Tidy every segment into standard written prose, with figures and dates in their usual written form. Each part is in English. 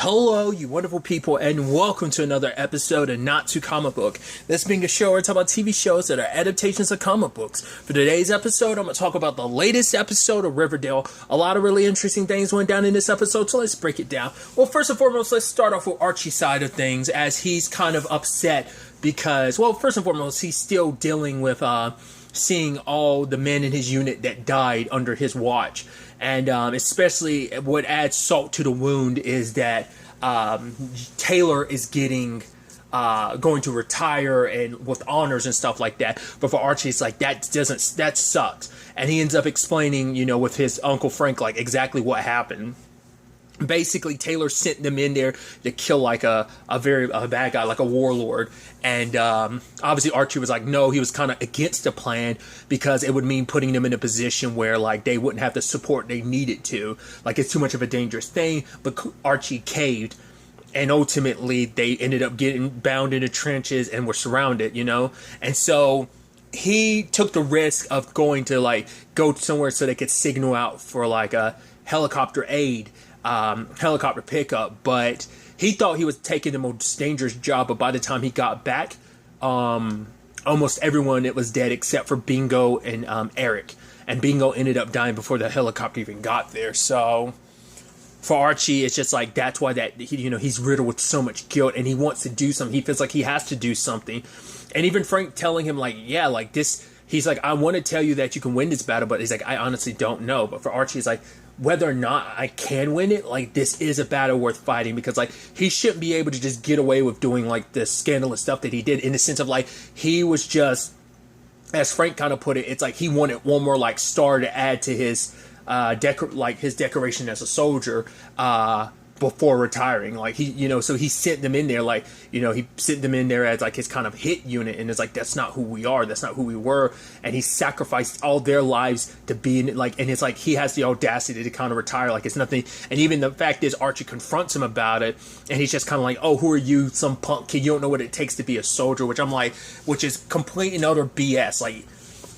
Hello, you wonderful people, and welcome to another episode of Not Too Comic Book. This being a show where I talk about TV shows that are adaptations of comic books. For today's episode, I'm going to talk about the latest episode of Riverdale. A lot of really interesting things went down in this episode, so let's break it down. Well, first and foremost, let's start off with Archie's side of things, as he's kind of upset because, well, first and foremost, he's still dealing with seeing all the men in his unit that died under his watch. And especially what adds salt to the wound is that Taylor is going to retire and with honors and stuff like that. But for Archie, it's like that sucks. And he ends up explaining, with his Uncle Frank, like exactly what happened. Basically, Taylor sent them in there to kill like a bad guy, like a warlord. And obviously Archie was like, no, he was kind of against the plan because it would mean putting them in a position where like they wouldn't have the support they needed to. Like it's too much of a dangerous thing. But Archie caved, and ultimately they ended up getting bound in the trenches and were surrounded, And so he took the risk of going to go somewhere so they could signal out for like a helicopter aid. Helicopter pickup, but he thought he was taking the most dangerous job, but by the time he got back, almost everyone it was dead except for Bingo and Eric, and Bingo ended up dying before the helicopter even got there. So for Archie, it's just like that's why he's riddled with so much guilt, and he wants to do something. He feels like he has to do something, and even Frank telling him he's like, I want to tell you that you can win this battle, but he's like, I honestly don't know. But for Archie, he's like, whether or not I can win it, this is a battle worth fighting, because he shouldn't be able to just get away with doing the scandalous stuff that he did, in the sense of he was just, as Frank kind of put it, it's like he wanted one more star to add to his his decoration as a soldier before retiring. So he sent them in there he sent them in there as his kind of hit unit, and it's that's not who we are, that's not who we were, and he sacrificed all their lives to be in it, and it's he has the audacity to kind of retire it's nothing. And even the fact is Archie confronts him about it, and he's just kind of oh, who are you, some punk kid, you don't know what it takes to be a soldier, which is complete and utter BS.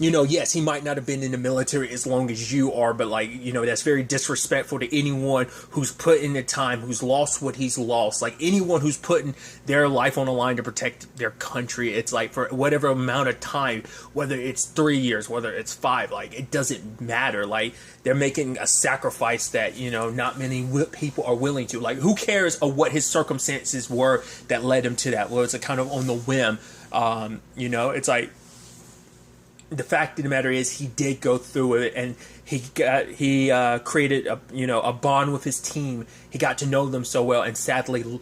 Yes, he might not have been in the military as long as you are, but that's very disrespectful to anyone who's put in the time, who's lost what he's lost. Anyone who's putting their life on the line to protect their country, it's for whatever amount of time, whether it's 3 years, whether it's 5, it doesn't matter. They're making a sacrifice that, not many people are willing to. Who cares of what his circumstances were that led him to that? Well, it's kind of on the whim. It's the fact of the matter is he did go through it, and he created a bond with his team. He got to know them so well, and sadly,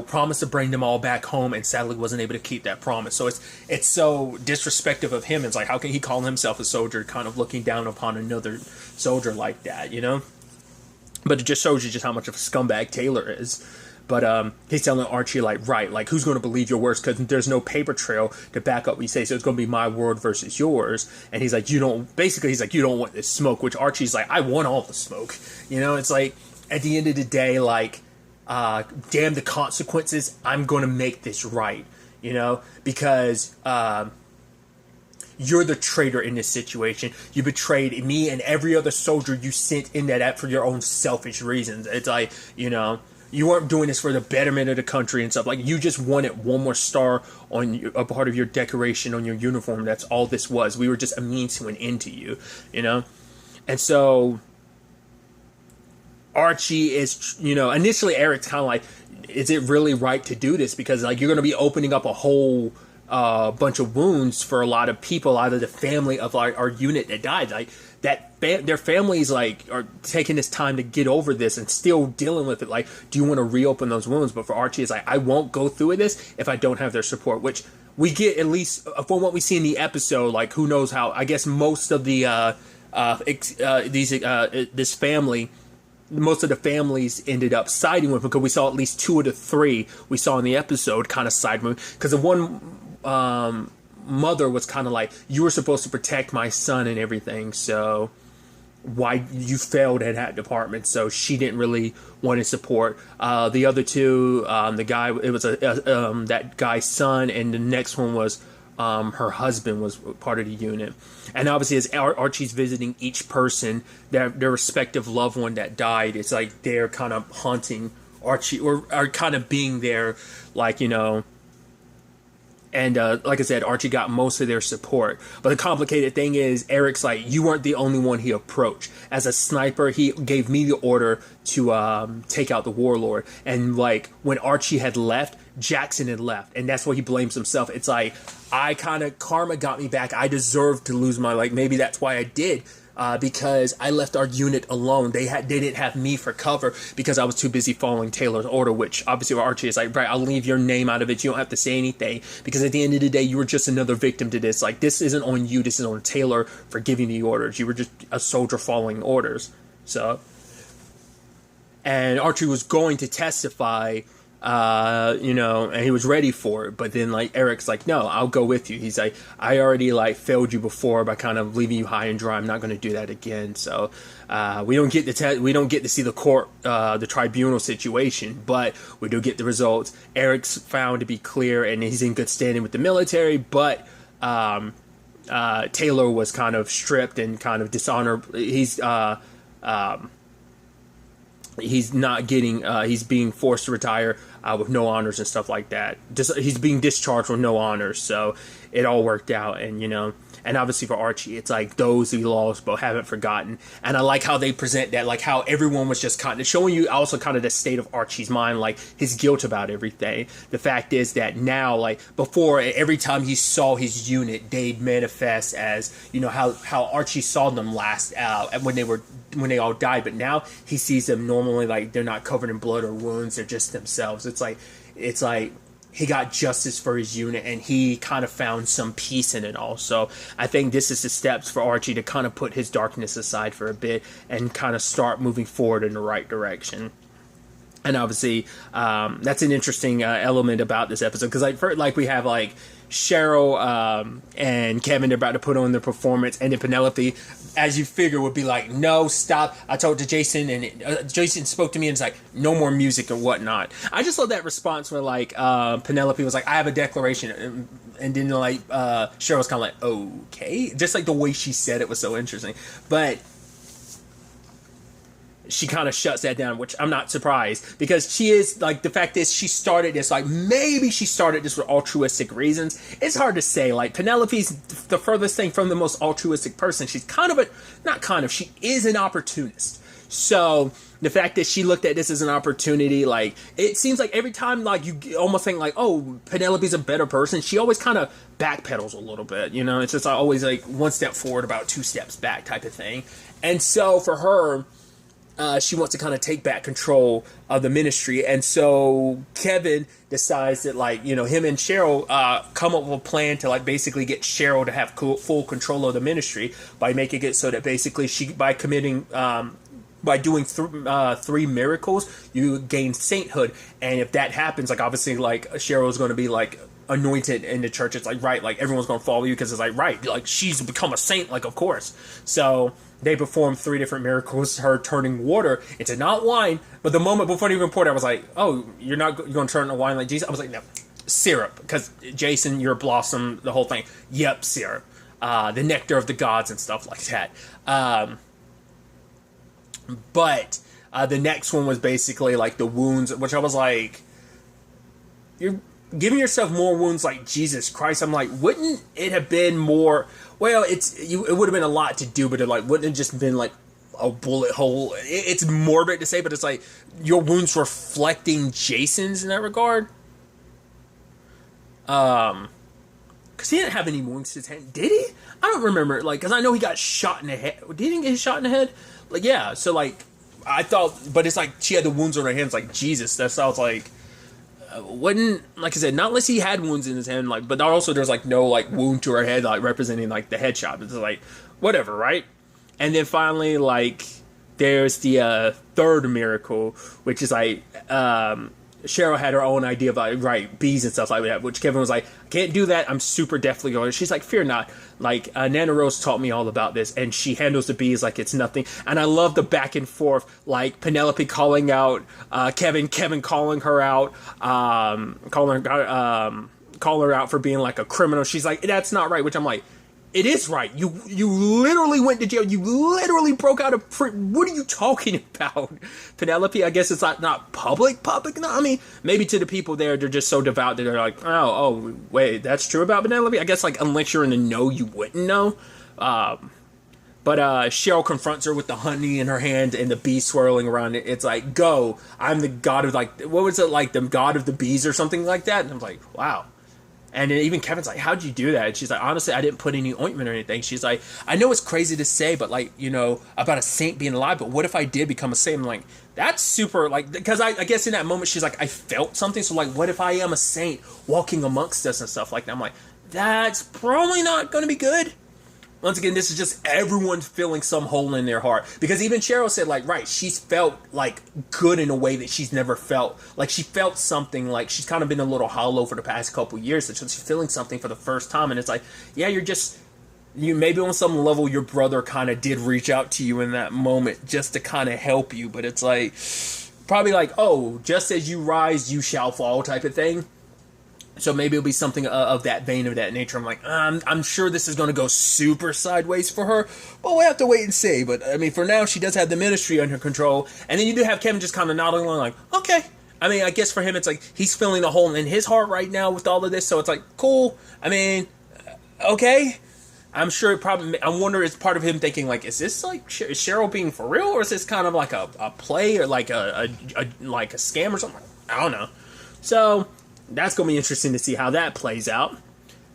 promised to bring them all back home, and sadly wasn't able to keep that promise. So it's so disrespectful of him. It's how can he call himself a soldier, kind of looking down upon another soldier like that, But it just shows you just how much of a scumbag Taylor is. But he's telling Archie, who's going to believe your words? Because there's no paper trail to back up what you say. So it's going to be my word versus yours. And he's like, you don't want this smoke. Which Archie's like, I want all the smoke. It's at the end of the day, damn the consequences. I'm going to make this right. Because you're the traitor in this situation. You betrayed me and every other soldier you sent in that app for your own selfish reasons. It's you weren't doing this for the betterment of the country and stuff. You just wanted one more star on a part of your decoration on your uniform. That's all this was. We were just a means to an end to you, And so Archie is, initially Eric's kind of is it really right to do this? Because you're going to be opening up a whole bunch of wounds for a lot of people out of the family of our unit that died. Their families are taking this time to get over this and still dealing with it. Do you want to reopen those wounds? But for Archie, it's I won't go through with this if I don't have their support, which we get, at least from what we see in the episode. Who knows how? I guess most of the this family, most of the families ended up siding with him, because we saw at least 2 of the 3 we saw in the episode kind of side with, because the one mother was kind of you were supposed to protect my son and everything, so why you failed at that department, so she didn't really want to support. The other 2, the guy, it was that guy's son, and the next one was her husband was part of the unit. And obviously as Archie's visiting each person, their respective loved one that died, it's they're kind of haunting Archie, or kind of being there, like, you know. And like I said, Archie got most of their support. But the complicated thing is, Eric's like, you weren't the only one he approached. As a sniper, he gave me the order to take out the warlord. And like, when Archie had left, Jackson had left. And that's why he blames himself. It's like, karma got me back. I deserved to lose my, like, maybe that's why I did. Because I left our unit alone. They didn't have me for cover because I was too busy following Taylor's order, which obviously Archie is like, right, I'll leave your name out of it. You don't have to say anything because at the end of the day, you were just another victim to this. Like, this isn't on you. This is on Taylor for giving the orders. You were just a soldier following orders. So, and Archie was going to testify, you know, and he was ready for it. But then, like, Eric's like, no, I'll go with you. He's like, I already, like, failed you before by kind of leaving you high and dry. I'm not going to do that again. So, we don't get to see the court, the tribunal situation, but we do get the results. Eric's found to be clear, and he's in good standing with the military, but Taylor was kind of stripped and kind of dishonored. He's not getting, he's being forced to retire with no honors and stuff like that. He's being discharged with no honors, so it all worked out. And, you know, and obviously for Archie, it's like those he lost but haven't forgotten. And I like how they present that, like how everyone was just kind of showing you also kind of the state of Archie's mind, like his guilt about everything. The fact is that now, like before, every time he saw his unit, they'd manifest as, you know, how Archie saw them last when they all died. But now he sees them normally, like they're not covered in blood or wounds, they're just themselves. It's like he got justice for his unit, and he kind of found some peace in it all. So I think this is the steps for Archie to kind of put his darkness aside for a bit and kind of start moving forward in the right direction. And obviously, that's an interesting element about this episode, because like we have like Cheryl and Kevin, they're about to put on their performance, and then Penelope, as you figure, would be like, no, stop. I told to Jason, and Jason spoke to me, and it's like, no more music and whatnot. I just love that response where like Penelope was like, I have a declaration, and then like Cheryl was kind of like, okay, just like the way she said it was so interesting. But she kind of shuts that down, which I'm not surprised, because she is, like, the fact is she started this, like, maybe she started this for altruistic reasons. It's hard to say. Like, Penelope's the furthest thing from the most altruistic person. She's she is an opportunist. So the fact that she looked at this as an opportunity, like, it seems like every time, like, you almost think like, oh, Penelope's a better person, she always kind of backpedals a little bit, you know? It's just always like one step forward, about 2 steps back type of thing. And so for her, she wants to kind of take back control of the ministry. And so Kevin decides that, like, you know, him and Cheryl come up with a plan to, like, basically get Cheryl to have full control of the ministry by making it so that basically by doing 3 miracles, you gain sainthood. And if that happens, like, obviously, like, Cheryl's going to be, like, anointed in the church. It's like, right, like, everyone's going to follow you because it's like, right, like, she's become a saint, like, of course. So they performed 3 different miracles, her turning water into not wine, but the moment before they even poured it, I was like, oh, you're going to turn the wine like Jesus? I was like, no, syrup, because Jason, you're a blossom, the whole thing. Yep, syrup. The nectar of the gods and stuff like that. But the next one was basically like the wounds, which I was like, you're giving yourself more wounds like Jesus Christ. I'm like, wouldn't it have been more? Well, it would have been a lot to do, but it like wouldn't have just been like a bullet hole. It's morbid to say, but it's like your wounds reflecting Jason's in that regard. Because he didn't have any wounds to his hand, did he? I don't remember. Like, because I know he got shot in the head. Did he get shot in the head? Like, yeah. So like, I thought, but it's like she had the wounds on her hands, like Jesus. That sounds like. Wouldn't, like I said, not unless he had wounds in his hand, like, but also there's like no like wound to her head, like representing like the headshot. It's like whatever, right? And then finally, like, there's the 3rd miracle, which is like Cheryl had her own idea of like, right, bees and stuff like that, which Kevin was like, I can't do that, I'm super definitely going. She's like, fear not. Like, Nana Rose taught me all about this, and she handles the bees like it's nothing. And I love the back and forth, like Penelope calling out Kevin calling her out, calling her out for being like a criminal. She's like, that's not right, which I'm like, It is right. You literally went to jail. You literally broke out of what are you talking about, Penelope? I guess it's not public. No, I mean, maybe to the people there, they're just so devout that they're like, oh, wait, that's true about Penelope? I guess, like, unless you're in the know, you wouldn't know. But Cheryl confronts her with the honey in her hand and the bee swirling around it. It's like, go. I'm the god of, like, what was it, like, the god of the bees or something like that? And I'm like, wow. And then even Kevin's like, how'd you do that? And she's like, honestly, I didn't put any ointment or anything. She's like, I know it's crazy to say, but, like, you know, about a saint being alive, but what if I did become a saint? I'm like, that's super, like, because I guess in that moment, she's like, I felt something. So, like, what if I am a saint walking amongst us and stuff like that? I'm like, that's probably not going to be good. Once again, this is just everyone feeling some hole in their heart. Because even Cheryl said, like, right, she's felt, like, good in a way that she's never felt. Like, she felt something, like, she's kind of been a little hollow for the past couple years. So she's feeling something for the first time. And it's like, yeah, you maybe on some level, your brother kind of did reach out to you in that moment just to kind of help you. But it's like, probably like, oh, just as you rise, you shall fall type of thing. So maybe it'll be something of that vein, of that nature. I'm like, I'm sure this is going to go super sideways for her, but we'll have to wait and see. But, I mean, for now, she does have the ministry under control. And then you do have Kevin just kind of nodding along like, okay. I mean, I guess for him, it's like he's feeling the hole in his heart right now with all of this. So it's like, cool. I mean, okay. I'm sure I wonder, it's part of him thinking, like, is this, like, is Cheryl being for real? Or is this kind of like a play or like a scam or something? I don't know. So that's going to be interesting to see how that plays out.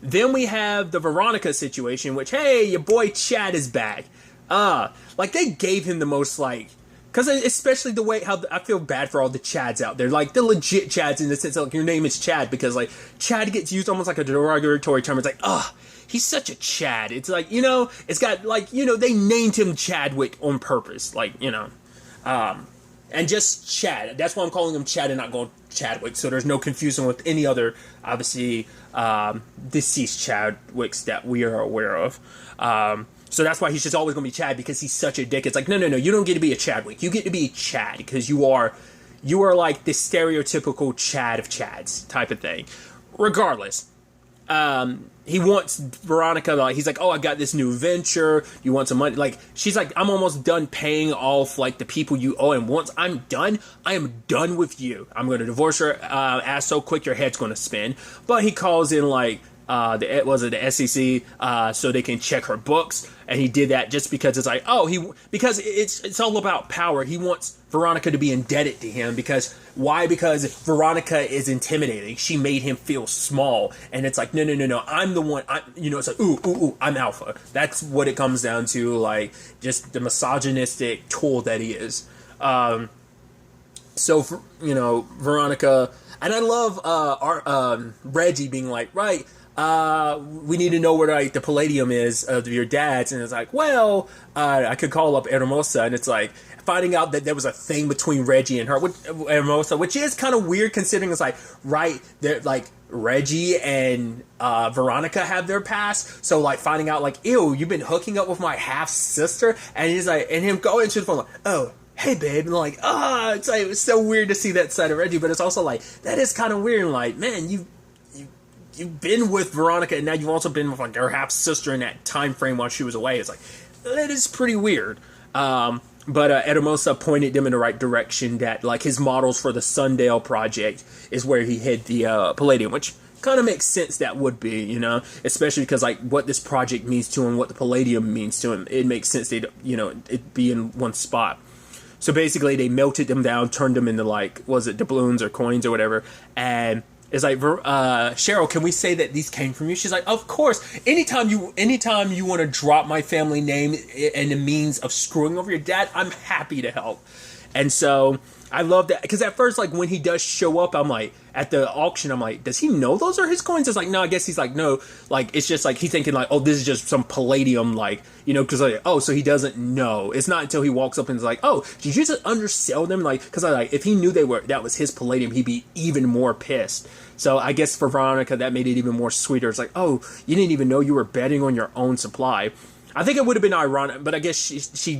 Then we have the Veronica situation, which, hey, your boy Chad is back. Like, they gave him the most, like, because especially the way how I feel bad for all the Chads out there, like the legit Chads in the sense of, like, your name is Chad, because, like, Chad gets used almost like a derogatory term. It's like, he's such a Chad. It's like, you know, it's got, like, you know, they named him Chadwick on purpose, like, you know, and just Chad. That's why I'm calling him Chad and not going Chadwick, so there's no confusion with any other, obviously, deceased Chadwicks that we are aware of. So that's why he's just always going to be Chad, because he's such a dick. It's like, no, you don't get to be a Chadwick. You get to be Chad, because you are like the stereotypical Chad of Chads type of thing. Regardless, he wants Veronica, like, he's like, oh, I got this new venture. You want some money? Like, she's like, I'm almost done paying off, like, the people you owe. And once I'm done, I am done with you. I'm going to divorce her ass so quick your head's going to spin. But he calls in, like, the SEC, so they can check her books. And he did that just because it's like, because it's all about power. He wants Veronica to be indebted to him, because why? Because Veronica is intimidating. She made him feel small, and it's like, no, I'm the one. It's like, ooh, I'm alpha. That's what it comes down to, like, just the misogynistic tool that he is. So, Veronica, and I love Reggie being like, right, we need to know where, like, the palladium is of your dad's. And it's like, well, I could call up Hermosa, and it's like finding out that there was a thing between Reggie and her, with Hermosa, which is kind of weird considering it's like, right, they're like, Reggie and Veronica have their past. So, like, finding out, like, ew, you've been hooking up with my half sister, and he's like, and him going to the phone like, oh, hey babe, and like, it's like, it's so weird to see that side of Reggie, but it's also like, that is kind of weird. And like, man, you've been with Veronica, and now you've also been with, like, her half sister in that time frame while she was away. It's like, that is pretty weird. But Hermosa pointed them in the right direction, that, like, his models for the Sundale project is where he hid the palladium, which kind of makes sense that would be, especially because, like, what this project means to him, what the palladium means to him, it makes sense they'd, it'd be in one spot. So basically they melted them down, turned them into, like, was it doubloons or coins or whatever, and it's like, Cheryl, can we say that these came from you? She's like, of course. Anytime you want to drop my family name and the means of screwing over your dad, I'm happy to help. And so I love that, because at first, like, when he does show up, I'm like, at the auction, I'm like, does he know those are his coins? It's like, no, I guess he's like, no, like, it's just like, he's thinking like, oh, this is just some palladium, like, because like, oh, so he doesn't know. It's not until he walks up and is like, oh, did you just undersell them? Like, because if he knew that was his palladium, he'd be even more pissed. So I guess for Veronica, that made it even more sweeter. It's like, oh, you didn't even know you were betting on your own supply. I think it would have been ironic, but I guess she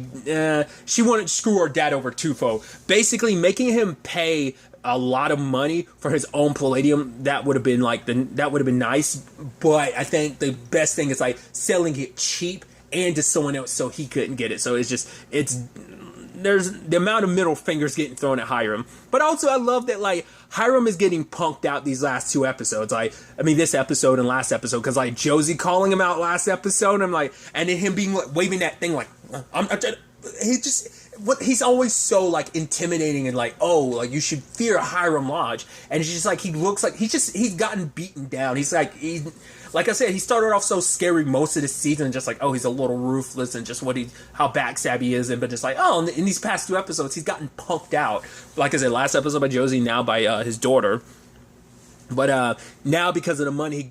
wanted to screw her dad over twofold. Basically, making him pay a lot of money for his own palladium, that would have been nice. But I think the best thing is like selling it cheap and to someone else so he couldn't get it. So there's the amount of middle fingers getting thrown at Hiram. But also I love that like Hiram is getting punked out these last 2 episodes. This episode and last episode, because like Josie calling him out last episode, I'm like, and then him being like waving that thing like he's always so like intimidating and like, oh, like you should fear Hiram Lodge. And it's just like he looks like he's gotten beaten down. He's like I said, he started off so scary most of the season, just like, oh, he's a little ruthless and just how backstab he is, but just like, oh, in these past 2 episodes, he's gotten punked out. Like I said, last episode by Josie, now by his daughter. But now because of the money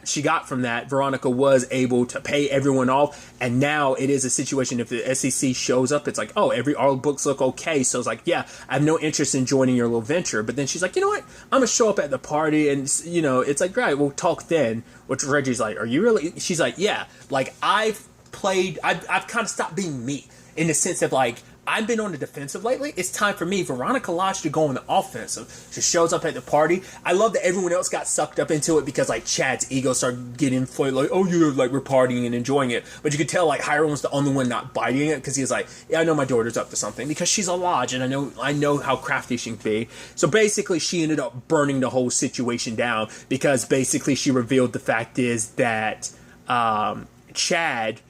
she got from that, Veronica was able to pay everyone off, and now it is a situation if the SEC shows up, it's like, oh, all books look okay, so it's like, yeah, I have no interest in joining your little venture. But then she's like, you know what, I'm gonna show up at the party, and it's like, right, we'll talk then. Which Reggie's like, are you really? She's like, yeah, like I've kind of stopped being me in the sense of like, I've been on the defensive lately. It's time for me, Veronica Lodge, to go on the offensive. She shows up at the party. I love that everyone else got sucked up into it because like Chad's ego started getting inflated. Like, oh yeah, like we're partying and enjoying it. But you could tell like Hiram was the only one not biting it because he was like, yeah, I know my daughter's up to something because she's a lodge and I know how crafty she can be. So basically, she ended up burning the whole situation down because basically she revealed the fact is that Chad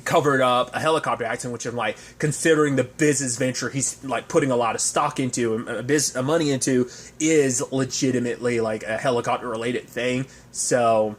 covered up a helicopter accident, which I'm like, considering the business venture he's like putting a lot of stock into and money into is legitimately like a helicopter related thing. So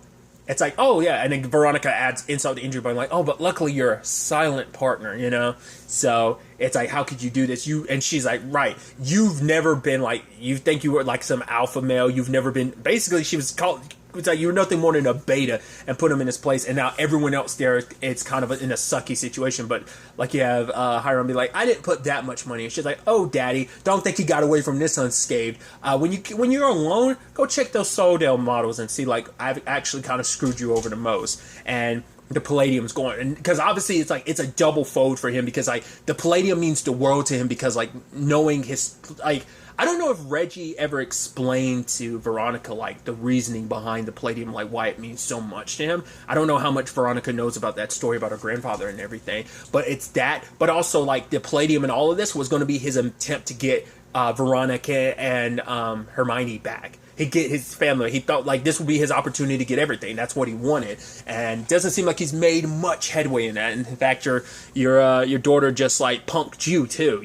it's like, oh yeah, and then Veronica adds insult to injury by like, oh, but luckily you're a silent partner, So it's like, how could you do this? And she's like, right, you've never been like, you think you were like some alpha male, you've never been. Basically, she was called. It's like you're nothing more than a beta, and put him in his place, and now everyone else there, it's kind of in a sucky situation. But like you have Hiram be like, I didn't put that much money. And she's like, oh, daddy, don't think he got away from this unscathed. When you're alone, go check those Soldale models and see like I've actually kind of screwed you over the most. And the palladium's going, and because obviously it's like it's a double fold for him because like the palladium means the world to him because like knowing his like. I don't know if Reggie ever explained to Veronica, like, the reasoning behind the palladium, like, why it means so much to him. I don't know how much Veronica knows about that story about her grandfather and everything, but it's that. But also, like, the palladium and all of this was going to be his attempt to get Veronica and Hermione back. He'd get his family. He thought, like, this would be his opportunity to get everything. That's what he wanted. And doesn't seem like he's made much headway in that. And in fact, your daughter just, like, punked you, too,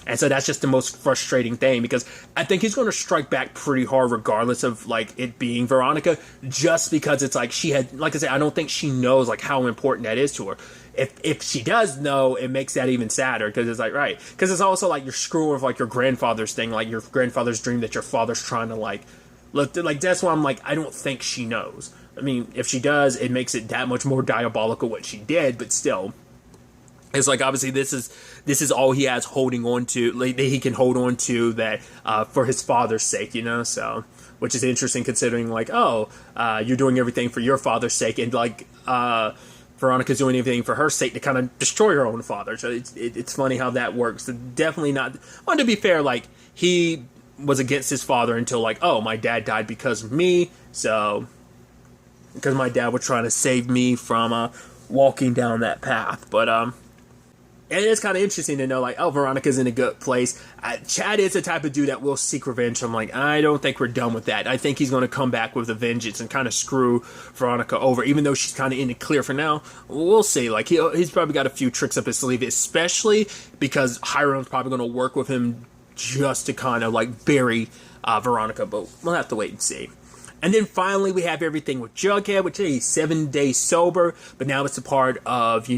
And so that's just the most frustrating thing because I think he's going to strike back pretty hard regardless of like it being Veronica, just because it's like she had, like I said, I don't think she knows like how important that is to her. If she does know, it makes that even sadder because it's like, right, because it's also like you're screwing with like your grandfather's thing, like your grandfather's dream that your father's trying to like look like. That's why I'm like, I don't think she knows. I mean, if she does, it makes it that much more diabolical what she did, but still. It's like obviously this is all he has holding on to, like, that he can hold on to that for his father's sake, So, which is interesting considering like, oh, you're doing everything for your father's sake, and like Veronica's doing everything for her sake to kind of destroy her own father. So it's funny how that works. So definitely not. Well, to be fair, like he was against his father until like, oh, my dad died because of me. So because my dad was trying to save me from walking down that path, but and it's kind of interesting to know, like, oh, Veronica's in a good place. Chad is the type of dude that will seek revenge. I'm like, I don't think we're done with that. I think he's going to come back with a vengeance and kind of screw Veronica over, even though she's kind of in the clear for now. We'll see. Like, he's probably got a few tricks up his sleeve, especially because Hiram's probably going to work with him just to kind of, like, bury Veronica. But we'll have to wait and see. And then finally, we have everything with Jughead, which is 7 days sober, but now it's a part of,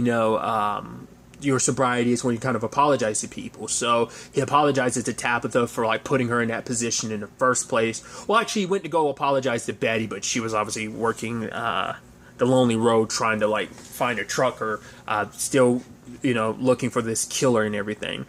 your sobriety is when you kind of apologize to people. So he apologizes to Tabitha for like putting her in that position in the first place. Well, actually, he went to go apologize to Betty, but she was obviously working the lonely road trying to like find a trucker, still, looking for this killer and everything.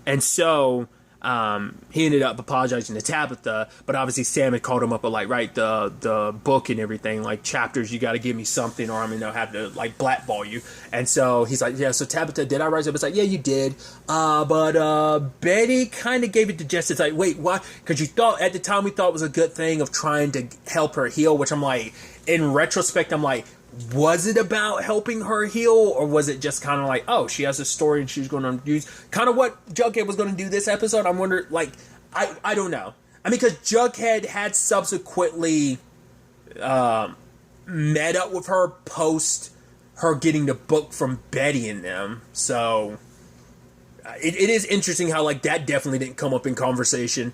And so he ended up apologizing to Tabitha, but obviously Sam had called him up, like, right, the book and everything, like, chapters, you got to give me something, or I'm gonna have to, like, blackball you. And so he's like, yeah, so Tabitha, did I write it? It's like, yeah, you did, but Betty kind of gave it to Jess. It's like, wait, why? Because you thought, at the time, we thought it was a good thing of trying to help her heal, which I'm like, in retrospect, I'm like, was it about helping her heal, or was it just kind of like, oh, she has a story and she's going to use kind of what Jughead was going to do this episode? I'm wondering, like, I don't know. I mean, because Jughead had subsequently met up with her post her getting the book from Betty and them, so it is interesting how, like, that definitely didn't come up in conversation.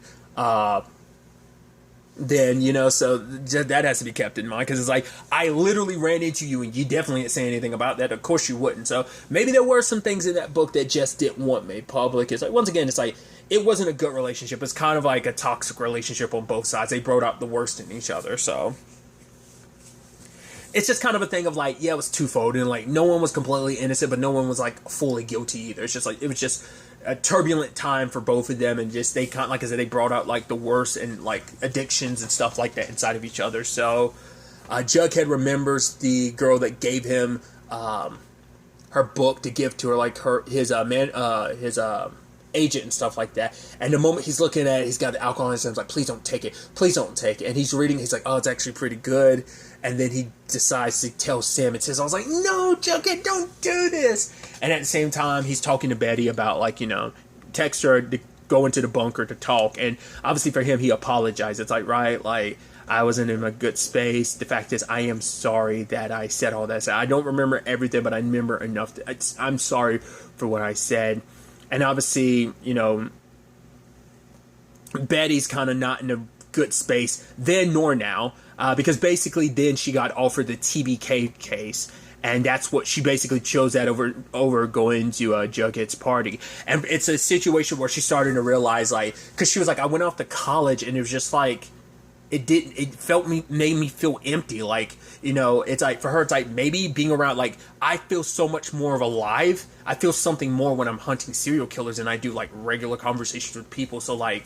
Then, you know, so that has to be kept in mind, because it's like, I literally ran into you and you definitely didn't say anything about that. Of course you wouldn't. So maybe there were some things in that book that just didn't want made public. It's like, once again, it's like, it wasn't a good relationship. It's kind of like a toxic relationship on both sides. They brought out the worst in each other. So it's just kind of a thing of like, yeah, it was twofold, and like, no one was completely innocent, but no one was like fully guilty either. It's just like, it was just a turbulent time for both of them, and just, they kind of, like I said, they brought out like the worst and like addictions and stuff like that inside of each other. So Jughead remembers the girl that gave him her book to give to her, like his agent and stuff like that. And the moment he's looking at it, he's got the alcohol in his hands, like, please don't take it, please don't take it. And he's reading, he's like, oh, it's actually pretty good. And then he decides to tell Sam and says, I was like, no, Jughead, don't do this. And at the same time, he's talking to Betty about, like, you know, text her to go into the bunker to talk. And obviously for him, he apologized. It's like, right, like, I wasn't in a good space. The fact is, I am sorry that I said all that. I don't remember everything, but I remember enough. I'm sorry for what I said. And obviously, you know, Betty's kind of not in a good space then nor now, because basically then she got offered the TBK case, and that's what she basically chose that over going to Jughead's party. And it's a situation where she's starting to realize, like, because she was like, I went off to college, and it was just like, it made me feel empty. Like, you know, it's like, for her, it's like, maybe being around, like, I feel so much more of alive. I feel something more when I'm hunting serial killers than I do, like, regular conversations with people. So, like,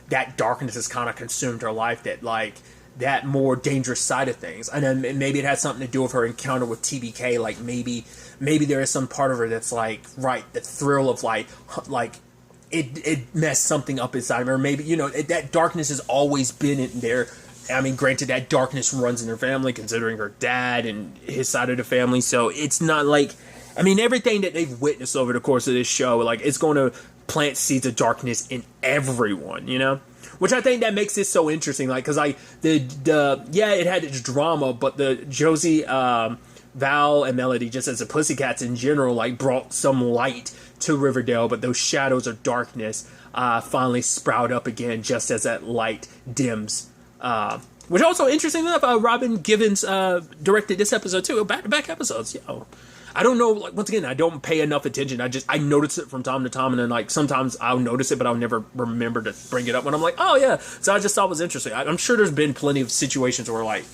that darkness has kind of consumed her life, that, like, that more dangerous side of things. And then maybe it had something to do with her encounter with TBK. Like, maybe there is some part of her that's like, right, the thrill of like it messed something up inside of her. Maybe, you know, that darkness has always been in there. I mean, granted, that darkness runs in her family, considering her dad and his side of the family. So it's not like, I mean, everything that they've witnessed over the course of this show, like, it's going to plant seeds of darkness in everyone, you know? Which I think that makes this so interesting, like, because, like, yeah, it had its drama, but the Josie, Val, and Melody, just as the Pussycats in general, like, brought some light to Riverdale, but those shadows of darkness finally sprout up again just as that light dims. Which also, interesting enough, Robin Givens directed this episode too, back-to-back episodes, yo. I don't know, like, once again, I don't pay enough attention. I notice it from time to time, and then, like, sometimes I'll notice it, but I'll never remember to bring it up when I'm like, oh, yeah. So I just thought it was interesting. I'm sure there's been plenty of situations where, like,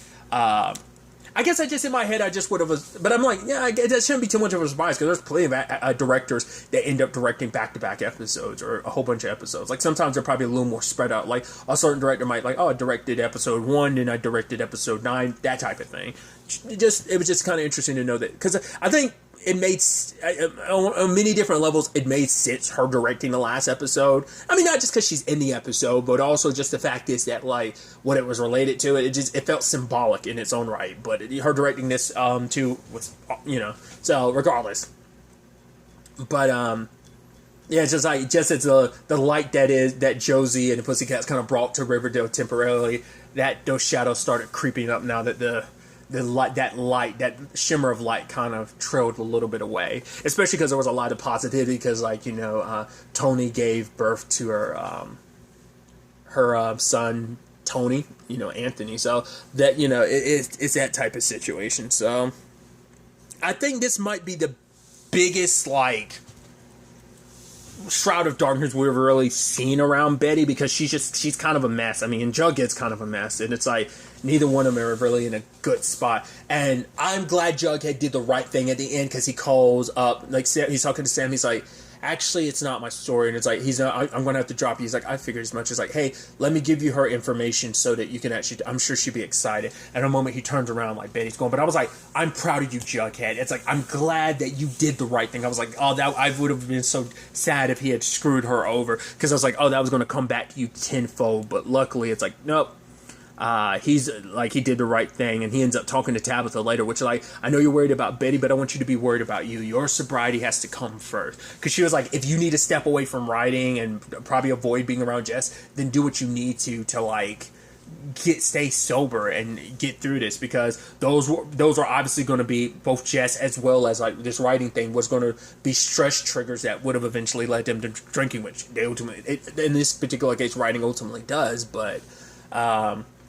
I guess I just, in my head, I just would have, but I'm like, yeah, that shouldn't be too much of a surprise, because there's plenty of directors that end up directing back-to-back episodes, or a whole bunch of episodes. Like, sometimes they're probably a little more spread out. Like, a certain director might, like, oh, I directed episode 1, then I directed episode 9, that type of thing. It was just kind of interesting to know that, because I think it made, on many different levels, it made sense, her directing the last episode. I mean, not just because she's in the episode, but also just the fact is that, like, what it was related to, it felt symbolic in its own right. But her directing this, too, was, you know, so regardless. But, yeah, it's just like, just as the light that Josie and the Pussycats kind of brought to Riverdale temporarily, that those shadows started creeping up now that the light, that shimmer of light kind of trailed a little bit away, especially because there was a lot of positivity, because, like, you know, Tony gave birth to her son, Tony, you know, Anthony. So that, you know, it's that type of situation. So I think this might be the biggest, like, shroud of darkness we've really seen around Betty, because she's kind of a mess. I mean, and Jughead's kind of a mess, and it's like, neither one of them are really in a good spot. And I'm glad Jughead did the right thing at the end, because he calls up, like, he's talking to Sam, he's like, actually, it's not my story. And it's like, I'm going to have to drop you. He's like, I figured as much. It's like, hey, let me give you her information so that you can actually, I'm sure she'd be excited. At a moment, he turns around like Betty's going, but I was like, I'm proud of you, Jughead. It's like, I'm glad that you did the right thing. I was like, oh, that I would have been so sad if he had screwed her over, because I was like, oh, that was going to come back to you tenfold. But luckily, it's like, nope. He's like, he did the right thing, and he ends up talking to Tabitha later, which, like, I know you're worried about Betty, but I want you to be worried about you. Your sobriety has to come first, because she was like, if you need to step away from writing and probably avoid being around Jess, then do what you need to like stay sober and get through this, because those are obviously going to be, both Jess as well as like this writing thing was going to be stress triggers that would have eventually led them to drinking, which they ultimately, in this particular case, writing ultimately does. But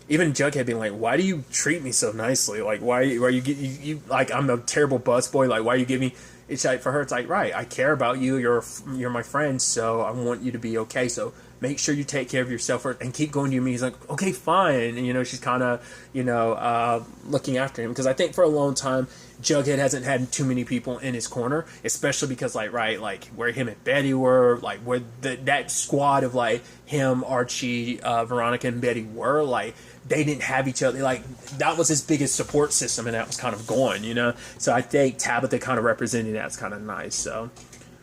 even Jughead being like, why do you treat me so nicely? Like, why you like, I'm a terrible busboy. Like, why you give me? It's like, for her, it's like, right, I care about you. You're my friend, so I want you to be okay. So make sure you take care of yourself and keep going to your meetings. Like, okay, fine. And, she's kind of, looking after him. Because I think for a long time, Jughead hasn't had too many people in his corner, especially because, like, right, like, where him and Betty were, like, where that squad of, like, him, Archie, Veronica, and Betty were, like, they didn't have each other. Like, that was his biggest support system, and that was kind of gone, So I think Tabitha kind of representing that's kind of nice, so.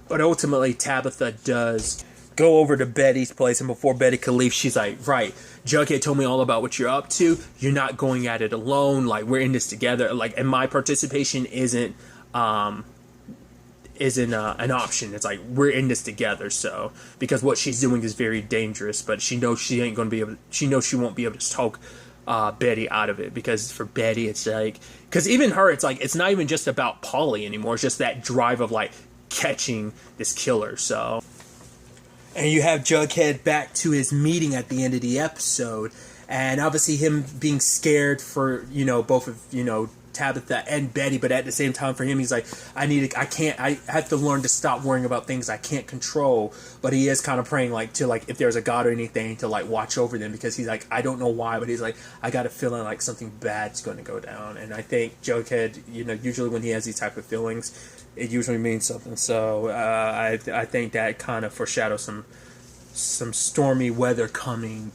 But ultimately, Tabitha does go over to Betty's place, and before Betty could leave, she's like, right, Jughead told me all about what you're up to. You're not going at it alone. Like, we're in this together. Like, and my participation isn't an option. It's like, we're in this together. So, because what she's doing is very dangerous, but she knows she ain't going to be able. She knows she won't be able to talk Betty out of it, because for Betty, it's like, because even her, it's like, it's not even just about Polly anymore. It's just that drive of like catching this killer. So. And you have Jughead back to his meeting at the end of the episode, and obviously him being scared for, both of, Tabitha and Betty, but at the same time for him, he's like, I have to learn to stop worrying about things I can't control. But he is kind of praying, like, to, like, if there's a God or anything, to, like, watch over them, because he's like, I don't know why, but he's like, I got a feeling like something bad's going to go down. And I think Jughead, usually when he has these type of feelings, it usually means something. So I think that kind of foreshadows some stormy weather coming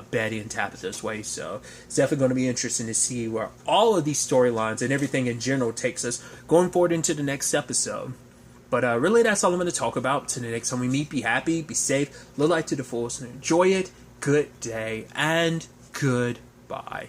Betty and Tabitha's way. So it's definitely going to be interesting to see where all of these storylines and everything in general takes us going forward into the next episode. But really, that's all I'm going to talk about. Till the next time we meet, be happy, be safe, live life to the fullest, and enjoy it. Good day and goodbye.